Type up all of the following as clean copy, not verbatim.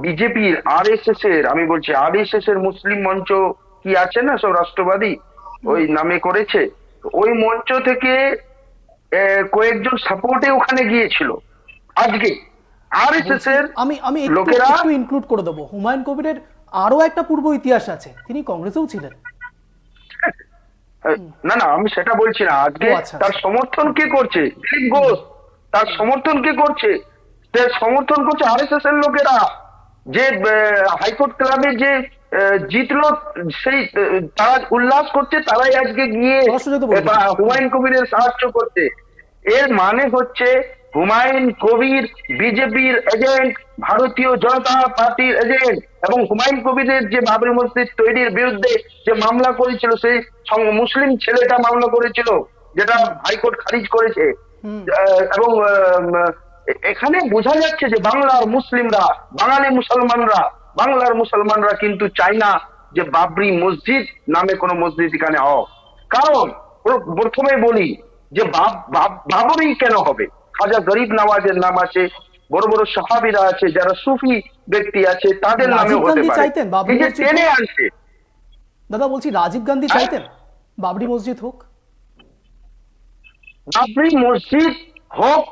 বিজেপির আরএসএস এর, আমি বলছি আরএসএস এর মুসলিম মঞ্চ কি আছে না, সব রাষ্ট্রবাদী ওই নামে করেছে, ওই মঞ্চ থেকে কয়েকজন সাপোর্টে ওখানে গিয়েছিল আজকে আরএসএস এর আমি আমি একটু লোকেরা। একটু ইনক্লুড করে দেবো, হুমায়ুন কবিরের আরো একটা পূর্ব ইতিহাস আছে, তিনি কংগ্রেসেও ছিলেন। না না, আমি সেটা বলছি না, আজকে আচ্ছা, তার আচ্ছা। সমর্থন কে করছে? দিলীপ ঘোষ। তার সমর্থন কে করছে? তার সমর্থন করছে আরএসএস এর লোকেরা। যে হাইকোর্ট ক্লাবে যে জিতলো, সেই তারা উল্লাস করছে, তারাই আজকে গিয়ে অসুযোগ্য বলে দিল। হুমায়ুন কবিরের সাহায্য করছে। এর মানে হচ্ছে হুমায়ুন কবির বিজেপির এজেন্ট, ভারতীয় জনতা পার্টির এজেন্ট, এবং হুমায়ুন কবিরের যে বাবরি মসজিদ তৈরির বিরুদ্ধে যে মামলা করেছিল, সেই মুসলিম ছেলেটা মামলা করেছিল, যেটা হাইকোর্ট খারিজ করেছে। এবং এখানে বোঝা যাচ্ছে যে বাংলার মুসলিমরা, বাংলার মুসলমানরা কিন্তু চায় না যে বাবরি মসজিদ নামে কোনো মসজিদ এখানে হোক। কারণ প্রথমে বলি যে বাবরি কেন হবে? খাজা গরিব নওয়াজের নাম আছে, বড় বড় সাহাবীরা আছে, যারা সুফি ব্যক্তি আছে, তাদের নামে রাজীব হতে গান্ধী পারে। চাইতেন বাবরি এই যে মসজিদ টেনে হোক? আনছে। দাদা বলছি, রাজীব গান্ধী চাইতেন বাবরি মসজিদ হোক? বাবরি মসজিদ হোক,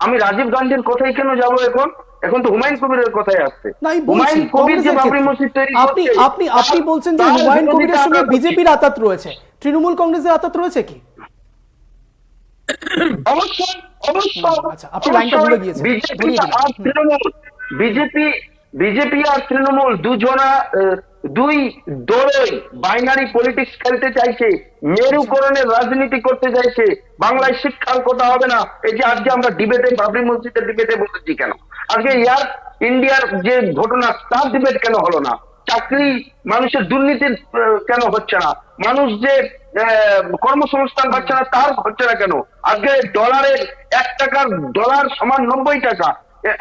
আমি রাজীব গান্ধীর কথাই কেন যাব এখন? এখন তো হুমায়ুন কবিরের কথাই আসছে। না, আমি বলছি হুমায়ুন কবির যে কংগ্রেসের বাবরি ক্ষেত্রে। মসজিদ তৈরি আপনি করছে, আপনি আপনি বলছেন যে তার হুমায়ুন কবিরের বিরোধিতা সঙ্গে আমরা করছি। বিজেপির আতাত রয়েছে, তৃণমূল কংগ্রেসের আতাত রয়েছে কি? অবশ্যই, অবশ্যই। আচ্ছা, আপনি লাইনটা ভুলে গিয়েছেন, বিজেপি ঘুরিয়ে দিন। আর তৃণমূল, বিজেপি আর তৃণমূল দুজনা দুই দলই বাইনারি পলিটিক্স খেলতে চাইছে, মেরুকরণের রাজনীতি করতে চাইছে। বাংলায় শিক্ষার কথা হবে না। এই যে আজকে আমরা ডিবেটে, বাবরি মসজিদের ডিবেটে বসেছি কেন? আজকে এয়ার ইন্ডিয়ার যে ঘটনা, তার ডিবেট কেন হলো না? চাকরি, মানুষের দুর্নীতির কেন হচ্ছে না? মানুষ যে কর্মসংস্থান পাচ্ছে না, তার হচ্ছে না কেন? আজকে ডলারের 1 টাকার ডলার সমান 90 টাকা।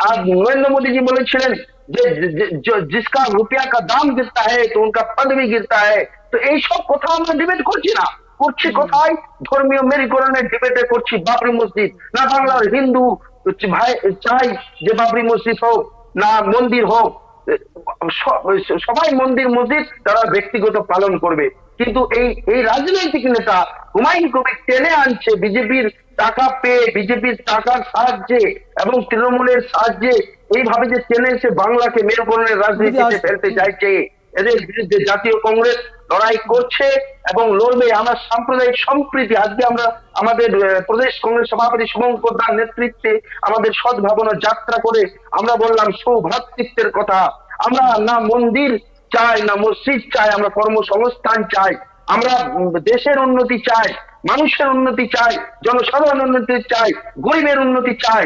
আর নরেন্দ্র মোদী জি বলেছিলেন যে जिसका रुपया का दाम गिरता है तो उनका पद भी गिरता है। তো এইসব কথা আমরা ডিবেট করছি না, করছি কোথায়? ধর্মীয় মেরুকরণের ডিবেটে করছি। বাবরি মসজিদ না, বাংলার হিন্দু ভাই চাই যে বাবরি মসজিদ হোক, না মন্দির হোক, সবাই মন্দির মসজিদ তারা ব্যক্তিগত পালন করবে। কিন্তু এই রাজনৈতিক নেতা হুমায়ুন কবির টেনে আনছে বিজেপির টাকা পেয়ে, বিজেপির টাকার সাহায্যে এবং তৃণমূলের সাহায্যে, এইভাবে যে টেনে এসে বাংলাকে মেরুকরণের রাজনীতিতে ফেলতে চাইছে। এদের বিরুদ্ধে জাতীয় কংগ্রেস লড়াই করছে এবং লড়বে। আমরা সাম্প্রদায়িক সম্প্রীতি, আজকে আমরা আমাদের প্রদেশ কংগ্রেস সভাপতি শুভঙ্কর দার নেতৃত্বে আমাদের সদ্ভাবনা যাত্রা করে আমরা বললাম সৌভ্রাতৃত্বের কথা। আমরা না মন্দির চাই, না মসজিদ চাই, আমরা কর্মসংস্থান চাই, আমরা দেশের উন্নতি চাই, মানুষের উন্নতি চাই, জনসাধারণ উন্নতি চাই, গরিবের উন্নতি চাই।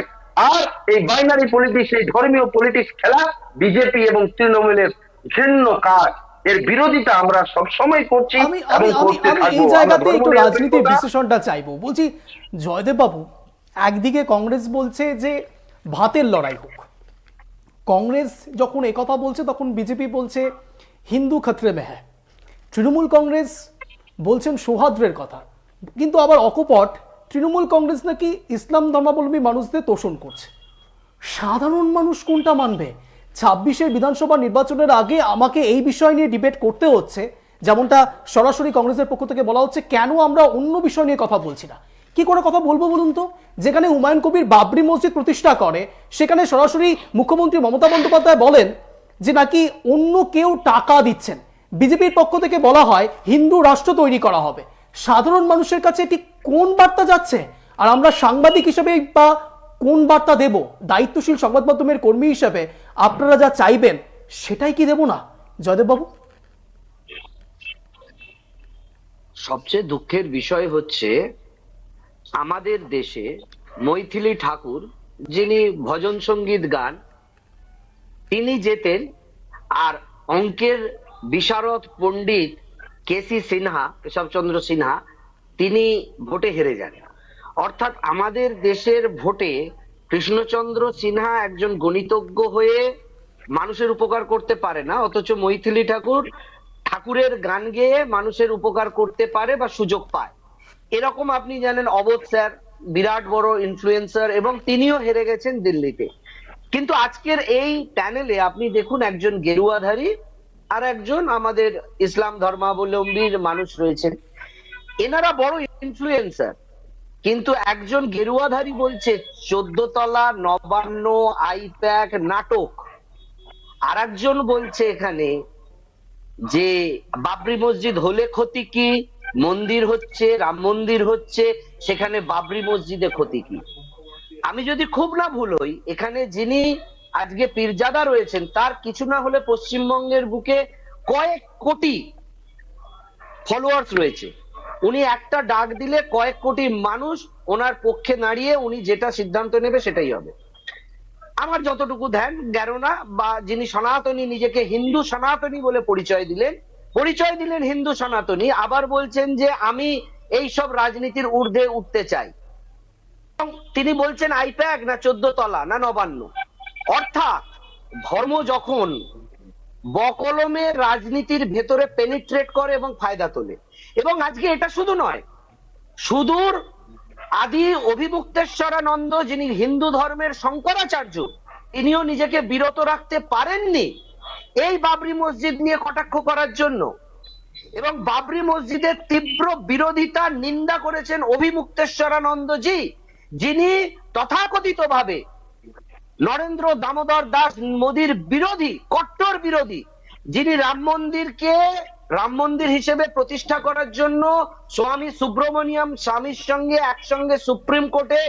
আর এই বাইনারি পলিটিক্স, এই ধর্মীয় পলিটিক্স খেলা বিজেপি এবং তৃণমূলের ঘৃণ্য কাজ। এর বিরোধিতা আমরা সব সময় করছি আমি এবং আমি করতে আমি থাকবো। এই জায়গাতে আমরা একটু রাজনীতির ধর্মনিরপেক্ষতা, বিশ্লেষণটা চাইবো। বলছি জয়দেব বাবু, একদিকে কংগ্রেস বলছে যে ভাতের লড়াই হোক, কংগ্রেস যখন একথা বলছে তখন বিজেপি বলছে হিন্দু খতরে মে হ্যায়, তৃণমূল কংগ্রেস বলছেন সৌহার্দ্যের কথা, কিন্তু আবার অকপট তৃণমূল কংগ্রেস নাকি ইসলাম ধর্মাবলম্বী মানুষদের তোষণ করছে। সাধারণ মানুষ কোনটা মানবে? 26-এর বিধানসভা নির্বাচনের আগে আমাকে এই বিষয় নিয়ে ডিবেট করতে হচ্ছে, যেমনটা সরাসরি কংগ্রেসের পক্ষ থেকে বলা হচ্ছে, কেন আমরা অন্য বিষয় নিয়ে কথা বলছি না? কি করে কথা বলবো বলুন তো? যেখানে হুমায়ুন কবির বাবরি মসজিদ প্রতিষ্ঠা করে, সেখানে সরাসরি মুখ্যমন্ত্রী মমতা বন্দ্যোপাধ্যায় বলেন যে নাকি অন্য কেউ টাকা দিচ্ছেন। বিজেপির পক্ষ থেকে বলা হয় হিন্দু রাষ্ট্র তৈরি করা হবে। সাধারণ মানুষের কাছে এটি কোন বার্তা যাচ্ছে? আর আমরা সাংবাদিক হিসেবে বা কোন বার্তা দেব? দায়িত্বশীল সংবাদ মাধ্যমের কর্মী হিসেবে আপনারা যা চাইবেন সেটাই কি দেব না, জয়দেব বাবু? সবচেয়ে দুঃখের বিষয় হচ্ছে আমাদের দেশে মৈথিলি ঠাকুর, যিনি ভজন সঙ্গীত গান, তিনি যেতেন, আর অঙ্কের বিশারদ পণ্ডিত কেসি সিনহা, কেশবচন্দ্র সিনহা, তিনি ভোটে হেরে যান। অর্থাৎ আমাদের দেশের ভোটে কৃষ্ণচন্দ্র সিনহা একজন গণিতজ্ঞ হয়ে মানুষের উপকার করতে পারে না, অথচ মৈথিলি ঠাকুর ঠাকুরের গান গেয়ে মানুষের উপকার করতে পারে বা সুযোগ পায়। এরকম আপনি জানেন অবোধ স্যার বিরাট বড় ইনফ্লুয়েন্সার, এবং তিনিও হেরে গেছেন দিল্লিতে। কিন্তু আজকের এই প্যানেলে আপনি দেখুন, একজন গেরুয়াধারী আর একজন আমাদের ইসলাম ধর্মাবলম্বীর মানুষ রয়েছেন, এনারা বড় ইনফ্লুয়েন্সার। কিন্তু একজন গেরুয়াধারী বলছে 14 তলা, নবান্ন, আইপ্যাক নাটক। আর একজন বলছে এখানে যে বাবরি মসজিদ হলে ক্ষতি কি, মন্দির হচ্ছে, রাম মন্দির হচ্ছে, সেখানে বাবরি মসজিদে ক্ষতি কি। আমি যদি খুব না ভুল হই, এখানে যিনি আজকে পীরজাদা রয়েছেন তার কিছু না হলে পশ্চিমবঙ্গের বুকে কয়েক কোটি ফলোয়ার্স রয়েছে। উনি একটা ডাক দিলে কয়েক কোটি মানুষ ওনার পক্ষে দাঁড়িয়ে উনি যেটা সিদ্ধান্ত নেবে সেটাই হবে। আমার যতটুকু ধ্যান জ্ঞাননা, বা যিনি সনাতনী, নিজেকে হিন্দু সনাতনী বলে পরিচয় দিলেন হিন্দু সনাতনী, আবার বলছেন যে আমি এই সব রাজনীতির ঊর্ধ্বে উঠতে চাই। তিনি বলছেন আইপ্যাক না 14 তলা না নবান্ন। অর্থাৎ ধর্ম যখন বকলমে রাজনীতির ভেতরে পেনিট্রেট করে এবং ফায়দা তোলে, এবং আজকে এটা শুধু নয়, সুদূর আদি অভিমুক্তেশ্বরানন্দ, যিনি হিন্দু ধর্মের শঙ্করাচার্য, তিনিও নিজেকে বিরত রাখতে পারেননি এই বাবরি মসজিদ নিয়ে কটাক্ষ করার জন্য। এবং বাবরি মসজিদের তীব্র বিরোধিতা, নিন্দা করেছেন অভিমুক্তেশ্বরানন্দজি, যিনি তথাকথিতভাবে নরেন্দ্র দামোদর দাস মোদীর বিরোধী, কট্টর বিরোধী, যিনি রাম মন্দির হিসেবে প্রতিষ্ঠা করার জন্য স্বামী সুব্রমণিয়াম স্বামীর সঙ্গে একসঙ্গে সুপ্রিম কোর্টে